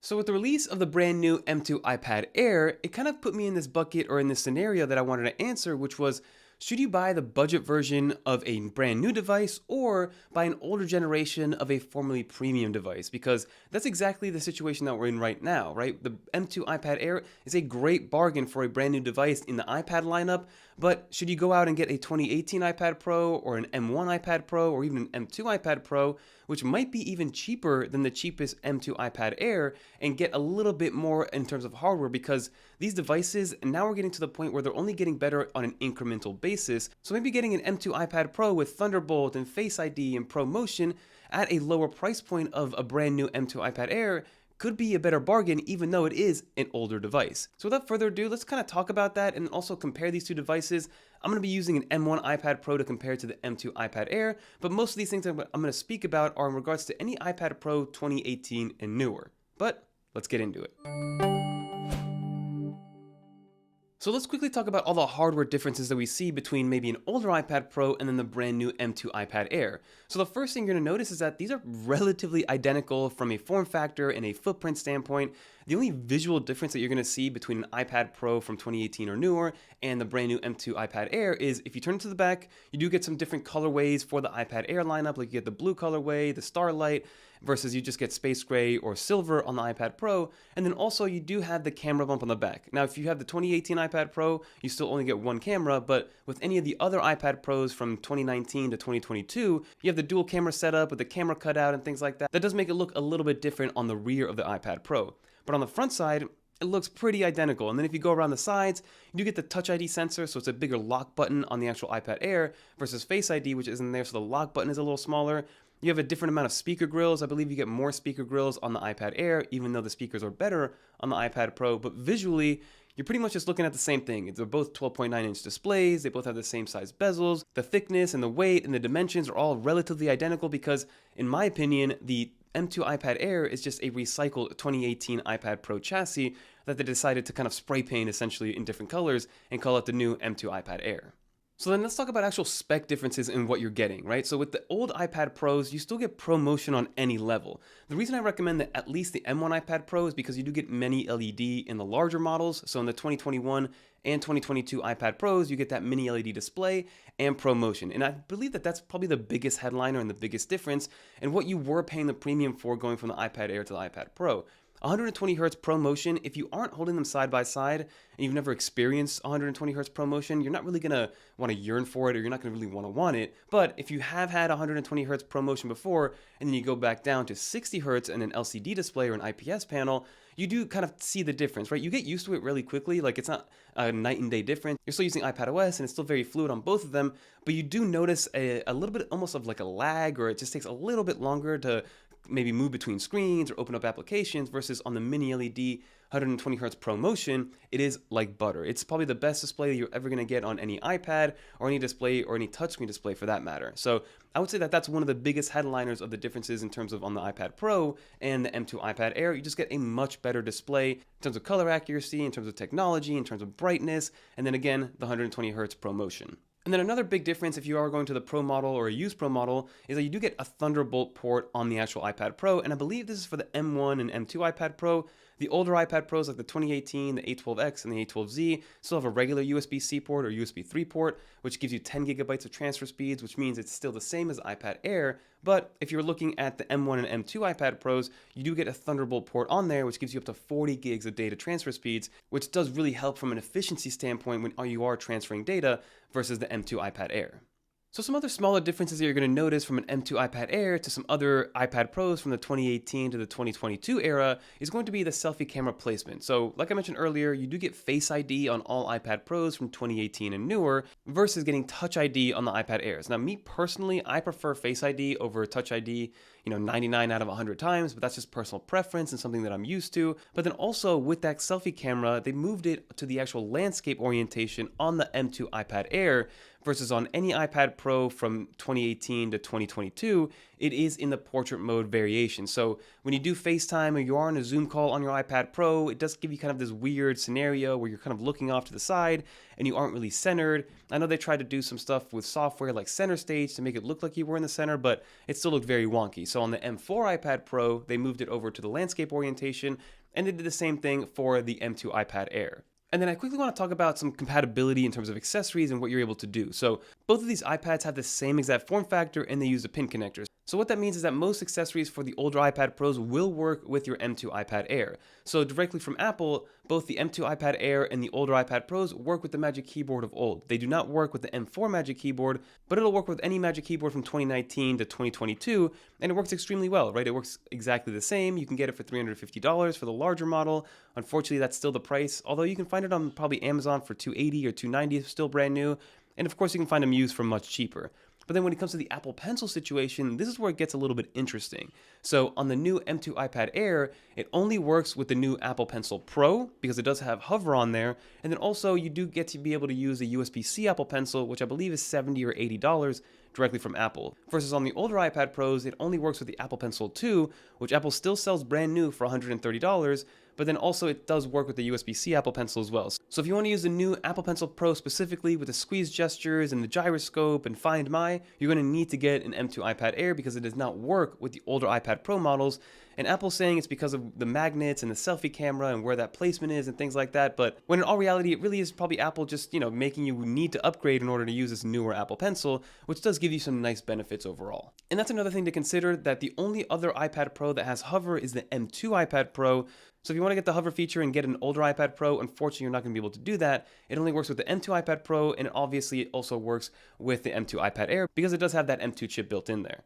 So with the release of the brand new M2 iPad Air, it kind of put me in this bucket or in this scenario that I wanted to answer, which was, should you buy the budget version of a brand new device or buy an older generation of a formerly premium device? Because that's exactly the situation that we're in right now, right? The M2 iPad Air is a great bargain for a brand new device in the iPad lineup, but should you go out and get a 2018 iPad Pro or an M1 iPad Pro or even an M2 iPad Pro, which might be even cheaper than the cheapest M2 iPad Air, and get a little bit more in terms of hardware, because these devices now are getting to the point where they're only getting better on an incremental basis. So maybe getting an M2 iPad Pro with Thunderbolt and Face ID and ProMotion at a lower price point of a brand new M2 iPad Air could be a better bargain, even though it is an older device. So without further ado, let's kind of talk about that and also compare these two devices. I'm going to be using an M1 iPad Pro to compare to the M2 iPad Air, but most of these things I'm going to speak about are in regards to any iPad Pro 2018 and newer. But let's get into it. So let's quickly talk about all the hardware differences that we see between maybe an older iPad Pro and then the brand new M2 iPad Air. So the first thing you're going to notice is that these are relatively identical from a form factor and a footprint standpoint. The only visual difference that you're going to see between an iPad Pro from 2018 or newer and the brand new M2 iPad Air is if you turn to the back, you do get some different colorways for the iPad Air lineup, like you get the blue colorway, the Starlight, versus you just get space gray or silver on the iPad Pro. And then also you do have the camera bump on the back. Now, if you have the 2018 iPad Pro, you still only get one camera, but with any of the other iPad Pros from 2019 to 2022, you have the dual camera setup with the camera cutout and things like that. That does make it look a little bit different on the rear of the iPad Pro. But on the front side, it looks pretty identical. And then if you go around the sides, you do get the Touch ID sensor, so it's a bigger lock button on the actual iPad Air versus Face ID, which isn't there, so the lock button is a little smaller. You have a different amount of speaker grills. I believe you get more speaker grills on the iPad Air, even though the speakers are better on the iPad Pro. But visually, you're pretty much just looking at the same thing. They're both 12.9-inch displays. They both have the same size bezels. The thickness and the weight and the dimensions are all relatively identical because, in my opinion, the M2 iPad Air is just a recycled 2018 iPad Pro chassis that they decided to kind of spray paint essentially in different colors and call it the new M2 iPad Air. So then let's talk about actual spec differences in what you're getting, right? So with the old iPad Pros, you still get ProMotion on any level. The reason I recommend that at least the M1 iPad Pro is because you do get mini LED in the larger models. So in the 2021 and 2022 iPad Pros, you get that mini LED display and ProMotion. And I believe that that's probably the biggest headliner and the biggest difference in what you were paying the premium for going from the iPad Air to the iPad Pro. 120 Hz ProMotion, if you aren't holding them side by side and you've never experienced 120 Hz ProMotion, you're not really going to want to yearn for it, or you're not going to really want it. But if you have had 120 Hz ProMotion before and then you go back down to 60 Hz and an LCD display or an IPS panel, you do kind of see the difference, right? You get used to it really quickly. Like, it's not a night and day difference. You're still using iPadOS and it's still very fluid on both of them, but you do notice a little bit almost of like a lag, or it just takes a little bit longer to maybe move between screens or open up applications, versus on the mini LED 120 Hz ProMotion, it is like butter. It's probably the best display that you're ever going to get on any iPad or any display or any touchscreen display for that matter. So I would say that that's one of the biggest headliners of the differences in terms of on the iPad Pro and the M2 iPad Air. You just get a much better display in terms of color accuracy, in terms of technology, in terms of brightness, and then again, the 120 Hz ProMotion. And then another big difference if you are going to the Pro model or a used Pro model is that you do get a Thunderbolt port on the actual iPad Pro, and I believe this is for the M1 and M2 iPad Pro. The older iPad Pros like the 2018, the A12X, and the A12Z still have a regular USB-C port or USB 3 port, which gives you 10 gigabytes of transfer speeds, which means it's still the same as iPad Air. But if you're looking at the M1 and M2 iPad Pros, you do get a Thunderbolt port on there, which gives you up to 40 gigs of data transfer speeds, which does really help from an efficiency standpoint when you are transferring data versus the M2 iPad Air. So some other smaller differences that you're going to notice from an M2 iPad Air to some other iPad Pros from the 2018 to the 2022 era is going to be the selfie camera placement. So like I mentioned earlier, you do get Face ID on all iPad Pros from 2018 and newer versus getting Touch ID on the iPad Airs. Now, me personally, I prefer Face ID over Touch ID, 99 out of 100 times, but that's just personal preference and something that I'm used to. But then also with that selfie camera, they moved it to the actual landscape orientation on the M2 iPad Air versus on any iPad Pro from 2018 to 2022, it is in the portrait mode variation. So when you do FaceTime or you are on a Zoom call on your iPad Pro, it does give you kind of this weird scenario where you're kind of looking off to the side and you aren't really centered. I know they tried to do some stuff with software like Center Stage to make it look like you were in the center, but it still looked very wonky. So So on the M4 iPad Pro, they moved it over to the landscape orientation, and they did the same thing for the M2 iPad Air. And then I quickly want to talk about some compatibility in terms of accessories and what you're able to do. So both of these iPads have the same exact form factor and they use the pin connectors. So what that means is that most accessories for the older iPad Pros will work with your M2 iPad Air. So directly from Apple, both the M2 iPad Air and the older iPad Pros work with the Magic Keyboard of old. They do not work with the M4 Magic Keyboard, but it'll work with any Magic Keyboard from 2019 to 2022, and it works extremely well, right? It works exactly the same. You can get it for $350 for the larger model. Unfortunately, that's still the price, although you can find it on probably Amazon for $280 or $290, still brand new, and of course you can find them used for much cheaper. But then when it comes to the Apple Pencil situation, this is where it gets a little bit interesting. So on the new M2 iPad Air, it only works with the new Apple Pencil Pro because it does have hover on there. And then also you do get to be able to use a USB-C Apple Pencil, which I believe is $70 or $80 directly from Apple. Versus on the older iPad Pros, it only works with the Apple Pencil 2, which Apple still sells brand new for $130, but then also it does work with the USB-C Apple Pencil as well. So if you want to use the new Apple Pencil Pro specifically with the squeeze gestures and the gyroscope and Find My, you're going to need to get an M2 iPad Air because it does not work with the older iPad Pro models. And Apple's saying it's because of the magnets and the selfie camera and where that placement is and things like that. But when in all reality, it really is probably Apple just, making you need to upgrade in order to use this newer Apple Pencil, which does give you some nice benefits overall. And that's another thing to consider, that the only other iPad Pro that has hover is the M2 iPad Pro. So if you want to get the hover feature and get an older iPad Pro, unfortunately you're not going to be able to do that. It only works with the M2 iPad Pro, and obviously it also works with the M2 iPad Air because it does have that M2 chip built in there.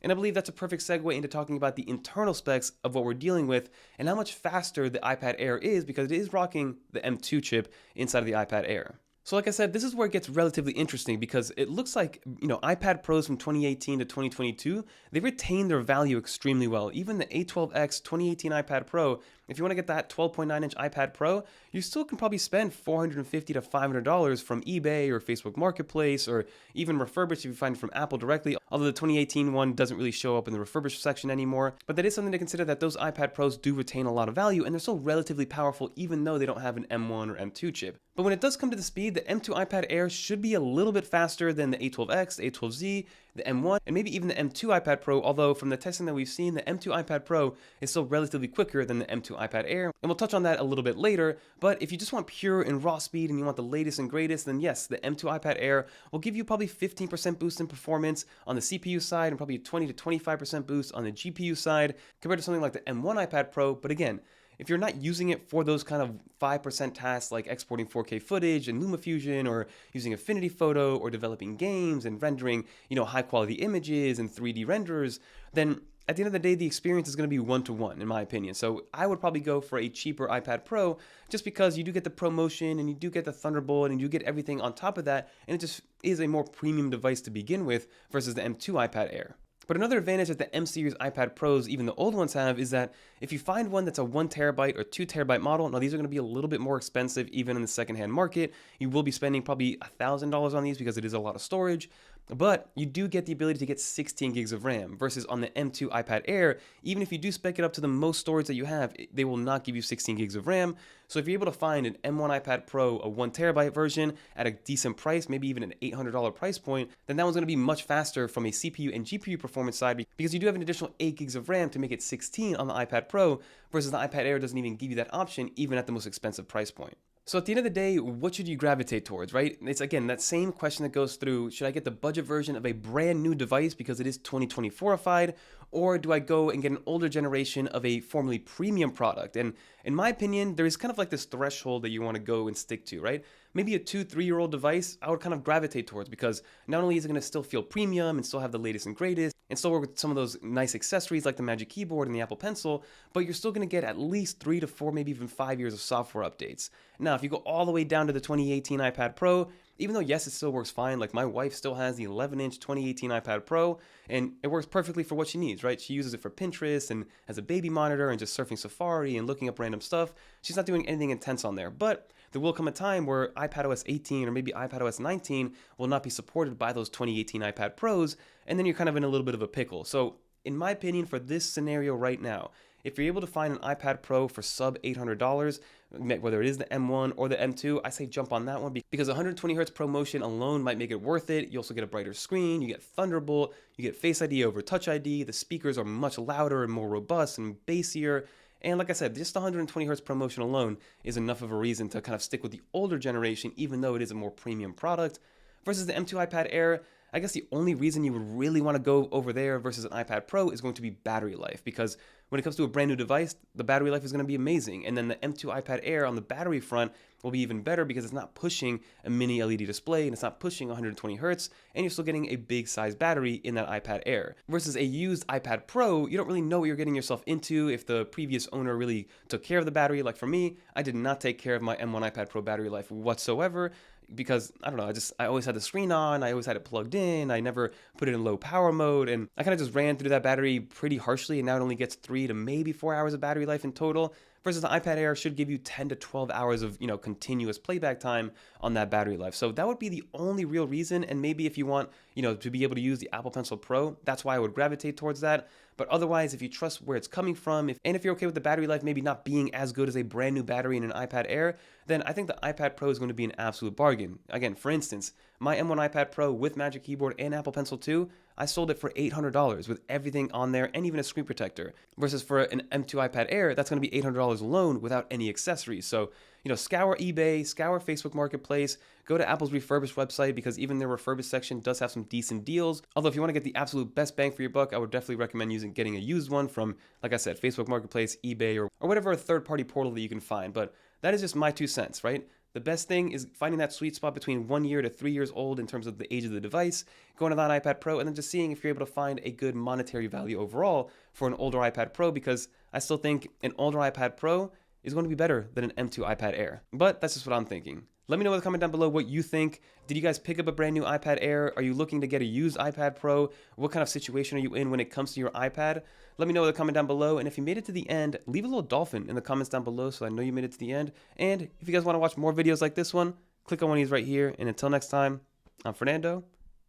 And I believe that's a perfect segue into talking about the internal specs of what we're dealing with and how much faster the iPad Air is because it is rocking the M2 chip inside of the iPad Air. So like I said, this is where it gets relatively interesting because it looks like, iPad Pros from 2018 to 2022, they retain their value extremely well. Even the A12X 2018 iPad Pro, if you want to get that 12.9-inch iPad Pro, you still can probably spend $450 to $500 from eBay or Facebook Marketplace, or even refurbished if you find it from Apple directly, although the 2018 one doesn't really show up in the refurbished section anymore. But that is something to consider, that those iPad Pros do retain a lot of value, and they're still relatively powerful even though they don't have an M1 or M2 chip. But when it does come to the speed, the M2 iPad Air should be a little bit faster than the A12X, the A12Z, the M1, and maybe even the M2 iPad Pro, although from the testing that we've seen, the M2 iPad Pro is still relatively quicker than the M2 iPad Air, and we'll touch on that a little bit later. But if you just want pure and raw speed and you want the latest and greatest, then yes, the M2 iPad Air will give you probably 15% boost in performance on the CPU side and probably 20 to 25% boost on the GPU side compared to something like the M1 iPad Pro. But again, if you're not using it for those kind of 5% tasks like exporting 4K footage and LumaFusion, or using Affinity Photo, or developing games and rendering, high quality images and 3D renders, then at the end of the day, the experience is going to be one-to-one, in my opinion. So I would probably go for a cheaper iPad Pro just because you do get the ProMotion and you do get the Thunderbolt and you get everything on top of that, and it just is a more premium device to begin with versus the M2 iPad Air. But another advantage that the M series iPad Pros, even the old ones, have is that if you find one that's a 1TB or 2TB model, now these are going to be a little bit more expensive even in the secondhand market. You will be spending probably $1,000 on these because it is a lot of storage. But you do get the ability to get 16 gigs of RAM versus on the M2 iPad Air, even if you do spec it up to the most storage that you have, they will not give you 16 gigs of RAM. So if you're able to find an M1 iPad Pro, a 1TB version at a decent price, maybe even an $800 price point, then that one's going to be much faster from a CPU and GPU performance side because you do have an additional 8 gigs of RAM to make it 16 on the iPad Pro versus the iPad Air doesn't even give you that option even at the most expensive price point. So at the end of the day, what should you gravitate towards, right? It's again that same question that goes through, should I get the budget version of a brand new device because it is 2024ified, or do I go and get an older generation of a formerly premium product? And in my opinion, there is kind of like this threshold that you want to go and stick to, right? Maybe a 2-3-year-old device I would kind of gravitate towards because not only is it going to still feel premium and still have the latest and greatest and still work with some of those nice accessories like the Magic Keyboard and the Apple Pencil, but you're still going to get at least 3 to 4, maybe even 5 years of software updates. Now, if you go all the way down to the 2018 iPad Pro, even though, yes, it still works fine, like my wife still has the 11-inch 2018 iPad Pro, and it works perfectly for what she needs, right? She uses it for Pinterest and as a baby monitor and just surfing Safari and looking up random stuff. She's not doing anything intense on there, but there will come a time where iPadOS 18 or maybe iPadOS 19 will not be supported by those 2018 iPad Pros, and then you're kind of in a little bit of a pickle. So in my opinion, for this scenario right now, if you're able to find an iPad Pro for sub $800, whether it is the M1 or the M2, I say jump on that one because 120 hertz ProMotion alone might make it worth it. You also get a brighter screen, you get Thunderbolt, you get Face ID over Touch ID, the speakers are much louder and more robust and bassier. And like I said, just 120 hertz ProMotion alone is enough of a reason to kind of stick with the older generation, even though it is a more premium product. Versus the M2 iPad Air, I guess the only reason you would really want to go over there versus an iPad Pro is going to be battery life, because when it comes to a brand new device, the battery life is going to be amazing. And then the M2 iPad Air on the battery front will be even better because it's not pushing a mini LED display and it's not pushing 120 hertz, and you're still getting a big size battery in that iPad Air. Versus a used iPad Pro, you don't really know what you're getting yourself into if the previous owner really took care of the battery. Like for me, I did not take care of my M1 iPad Pro battery life whatsoever, because I don't know, I always had the screen on, I always had it plugged in, I never put it in low power mode, and I kind of just ran through that battery pretty harshly, and now it only gets 3 to maybe 4 hours of battery life in total, versus the iPad Air should give you 10 to 12 hours of, continuous playback time on that battery life. So that would be the only real reason, and maybe if you want, to be able to use the Apple Pencil Pro, that's why I would gravitate towards that. But otherwise, if you trust where it's coming from, and if you're okay with the battery life maybe not being as good as a brand new battery in an iPad Air, then I think the iPad Pro is going to be an absolute bargain. Again, for instance, my M1 iPad Pro with Magic Keyboard and Apple Pencil 2, I sold it for $800 with everything on there and even a screen protector. Versus for an M2 iPad Air, that's going to be $800 alone without any accessories. So, scour eBay, scour Facebook Marketplace, go to Apple's refurbished website because even their refurbished section does have some decent deals. Although if you want to get the absolute best bang for your buck, I would definitely recommend getting a used one from, like I said, Facebook Marketplace, eBay, or whatever third-party portal that you can find. But that is just my 2 cents, right? The best thing is finding that sweet spot between 1 year to 3 years old in terms of the age of the device, going to that iPad Pro, and then just seeing if you're able to find a good monetary value overall for an older iPad Pro, because I still think an older iPad Pro is going to be better than an M2 iPad Air. But that's just what I'm thinking. Let me know in the comment down below what you think. Did you guys pick up a brand new iPad Air? Are you looking to get a used iPad Pro? What kind of situation are you in when it comes to your iPad? Let me know in the comment down below. And if you made it to the end, leave a little dolphin in the comments down below so I know you made it to the end. And if you guys want to watch more videos like this one, click on one of these right here. And until next time, I'm Fernando,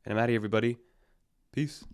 and I'm out of here, everybody. Peace.